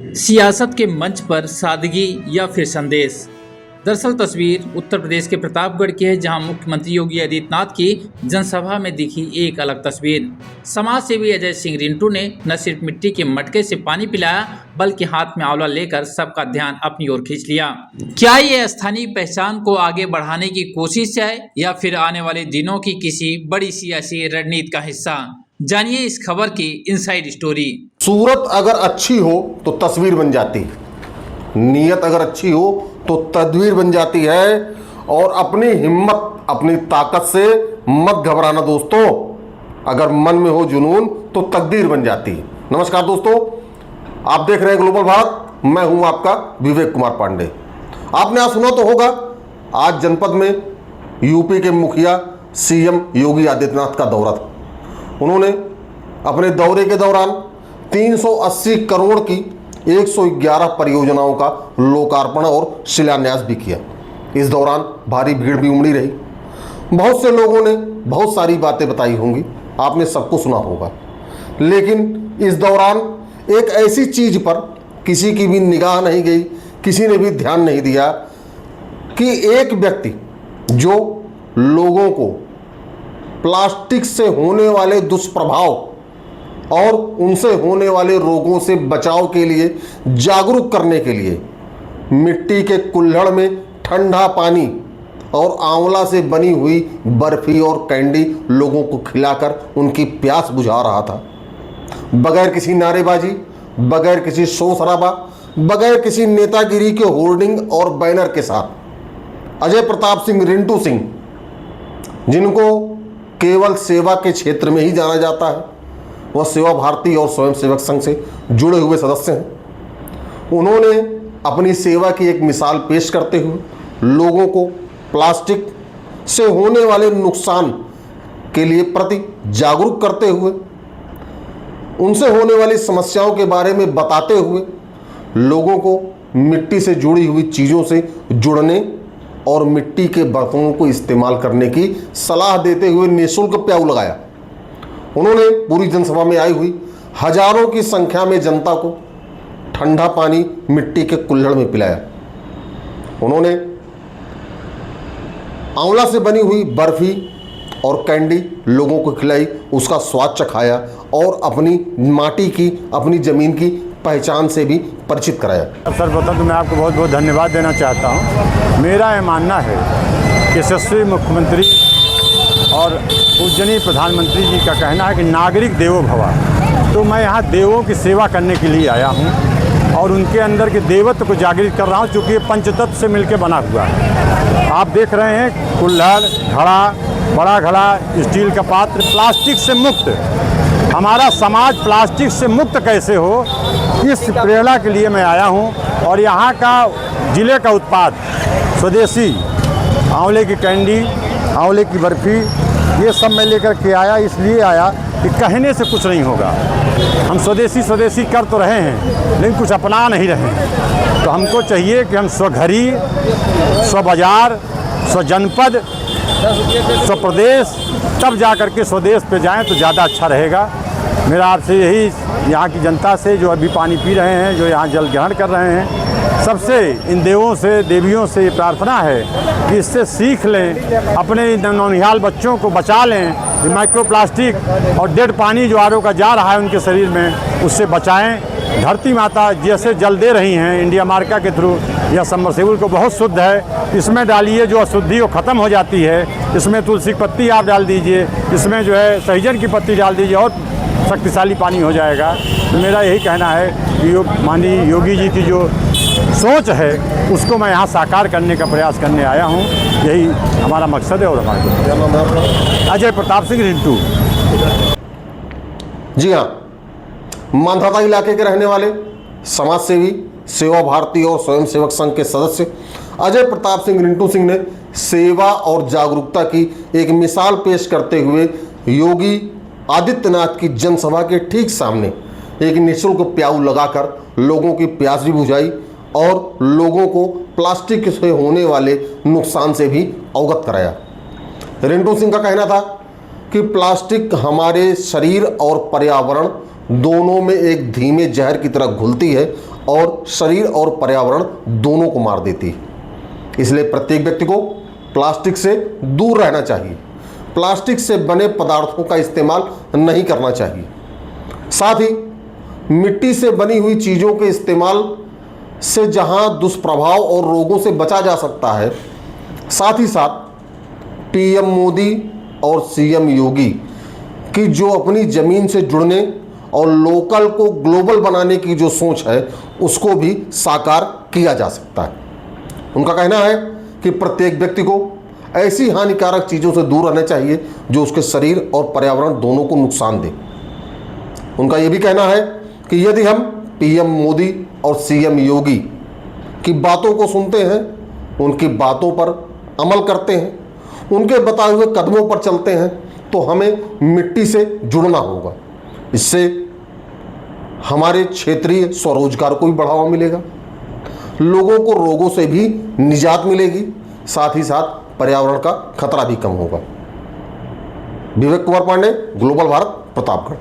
सियासत के मंच पर सादगी या फिर संदेश। दरअसल तस्वीर उत्तर प्रदेश के प्रतापगढ़ की है, जहां मुख्यमंत्री योगी आदित्यनाथ की जनसभा में दिखी एक अलग तस्वीर। समाज सेवी अजय सिंह रिंटू ने न सिर्फ मिट्टी के मटके से पानी पिलाया, बल्कि हाथ में आंवला लेकर सबका ध्यान अपनी ओर खींच लिया। क्या ये स्थानीय पहचान को आगे बढ़ाने की कोशिश है या फिर आने वाले दिनों की किसी बड़ी सियासी रणनीति का हिस्सा? जानिए इस खबर की इनसाइड स्टोरी। सूरत अगर अच्छी हो तो तस्वीर बन जाती, नीयत अगर अच्छी हो तो तदबीर बन जाती है। और अपनी हिम्मत, अपनी ताकत से मत घबराना दोस्तों। अगर मन में हो जुनून तो तकदीर बन जाती है। नमस्कार दोस्तों, आप देख रहे हैं ग्लोबल भारत। मैं हूं आपका विवेक कुमार पांडे। आपने आज सुना तो होगा, आज जनपद में यूपी के मुखिया सीएम योगी आदित्यनाथ का दौरा था। उन्होंने अपने दौरे के दौरान 380 करोड़ की 111 परियोजनाओं का लोकार्पण और शिलान्यास भी किया। इस दौरान भारी भीड़ भी उमड़ी रही। बहुत से लोगों ने बहुत सारी बातें बताई होंगी, आपने सबको सुना होगा। लेकिन इस दौरान एक ऐसी चीज पर किसी की भी निगाह नहीं गई, किसी ने भी ध्यान नहीं दिया कि एक व्यक्ति जो लोगों को प्लास्टिक से होने वाले दुष्प्रभाव और उनसे होने वाले रोगों से बचाव के लिए जागरूक करने के लिए मिट्टी के कुल्हड़ में ठंडा पानी और आंवला से बनी हुई बर्फी और कैंडी लोगों को खिलाकर उनकी प्यास बुझा रहा था। बगैर किसी नारेबाजी, बगैर किसी शोर शराबा, बगैर किसी नेतागिरी के होर्डिंग और बैनर के साथ अजय प्रताप सिंह रिंटू सिंह, जिनको केवल सेवा के क्षेत्र में ही जाना जाता है, वह सेवा भारती और स्वयंसेवक संघ से जुड़े हुए सदस्य हैं। उन्होंने अपनी सेवा की एक मिसाल पेश करते हुए लोगों को प्लास्टिक से होने वाले नुकसान के लिए प्रति जागरूक करते हुए, उनसे होने वाली समस्याओं के बारे में बताते हुए लोगों को मिट्टी से जुड़ी हुई चीज़ों से जुड़ने और मिट्टी के बर्तनों को इस्तेमाल करने की सलाह देते हुए निःशुल्क प्याऊ लगाया। उन्होंने पूरी जनसभा में आई हुई हजारों की संख्या में जनता को ठंडा पानी मिट्टी के कुल्हड़ में पिलाया। उन्होंने आंवला से बनी हुई बर्फी और कैंडी लोगों को खिलाई, उसका स्वाद चखाया और अपनी माटी की, अपनी ज़मीन की पहचान से भी परिचित कराया। सर्वप्रथम तो मैं आपको बहुत बहुत धन्यवाद देना चाहता हूँ। मेरा यह मानना है कि यशस्वी मुख्यमंत्री और पूजनीय प्रधानमंत्री जी का कहना है कि नागरिक देवो भव। तो मैं यहाँ देवों की सेवा करने के लिए आया हूँ और उनके अंदर के देवत्व को जागृत कर रहा हूँ, क्योंकि ये पंचतत्व से मिलकर बना हुआ है। आप देख रहे हैं कुल्हड़, घड़ा, बड़ा घड़ा, स्टील का पात्र, प्लास्टिक से मुक्त। हमारा समाज प्लास्टिक से मुक्त कैसे हो, इस प्रेरणा के लिए मैं आया हूँ। और यहाँ का ज़िले का उत्पाद स्वदेशी आंवले की कैंडी, आंवले की बर्फ़ी, ये सब मैं लेकर के आया। इसलिए आया कि कहने से कुछ नहीं होगा। हम स्वदेशी स्वदेशी कर तो रहे हैं, लेकिन कुछ अपना नहीं रहे हैं। तो हमको चाहिए कि हम स्वघरी, स्व बाजार, स्व जनपद, स्व प्रदेश, तब जा कर के स्वदेश पे जाएं तो ज़्यादा अच्छा रहेगा। मेरा आपसे यही, यहाँ की जनता से जो अभी पानी पी रहे हैं, जो यहाँ जल ग्रहण कर रहे हैं, सबसे, इन देवों से, देवियों से ये प्रार्थना है कि इससे सीख लें, अपने नौनिहाल बच्चों को बचा लें। माइक्रो प्लास्टिक और डेड पानी जो आरओ का जा रहा है उनके शरीर में, उससे बचाएं। धरती माता जैसे जल दे रही हैं इंडिया मार्का के थ्रू, यह सबमर्सिबल को बहुत शुद्ध है, इसमें डालिए, जो अशुद्धि वो ख़त्म हो जाती है। इसमें तुलसी की पत्ती आप डाल दीजिए, इसमें जो है सहजन की पत्ती डाल दीजिए और शक्तिशाली पानी हो जाएगा। तो मेरा यही कहना है कि माननीय योगी जी की जो सोच है उसको मैं यहाँ साकार करने का प्रयास करने आया हूँ। यही हमारा मकसद है। और हमारे अजय प्रताप सिंह रिंटू। जी हाँ, मांधाता इलाके के रहने वाले समाज सेवी, सेवा भारती और स्वयंसेवक संघ के सदस्य अजय प्रताप सिंह रिंटू सिंह ने सेवा और जागरूकता की एक मिसाल पेश करते हुए योगी आदित्यनाथ की जनसभा के ठीक सामने एक निःशुल्क प्याऊ लगाकर लोगों की प्यास भी बुझाई और लोगों को प्लास्टिक से होने वाले नुकसान से भी अवगत कराया। रिंटू सिंह का कहना था कि प्लास्टिक हमारे शरीर और पर्यावरण दोनों में एक धीमे जहर की तरह घुलती है और शरीर और पर्यावरण दोनों को मार देती है। इसलिए प्रत्येक व्यक्ति को प्लास्टिक से दूर रहना चाहिए। प्लास्टिक से बने पदार्थों का इस्तेमाल नहीं करना चाहिए। साथ ही मिट्टी से बनी हुई चीज़ों के इस्तेमाल से जहां दुष्प्रभाव और रोगों से बचा जा सकता है, साथ ही साथ पीएम मोदी और सीएम योगी की जो अपनी ज़मीन से जुड़ने और लोकल को ग्लोबल बनाने की जो सोच है, उसको भी साकार किया जा सकता है। उनका कहना है कि प्रत्येक व्यक्ति को ऐसी हानिकारक चीज़ों से दूर रहना चाहिए जो उसके शरीर और पर्यावरण दोनों को नुकसान दे। उनका ये भी कहना है कि यदि हम पीएम मोदी और सीएम योगी की बातों को सुनते हैं, उनकी बातों पर अमल करते हैं, उनके बताए हुए कदमों पर चलते हैं, तो हमें मिट्टी से जुड़ना होगा। इससे हमारे क्षेत्रीय स्वरोजगार को भी बढ़ावा मिलेगा, लोगों को रोगों से भी निजात मिलेगी, साथ ही साथ पर्यावरण का खतरा भी कम होगा। विवेक कुमार पांडे, ग्लोबल भारत, प्रतापगढ़।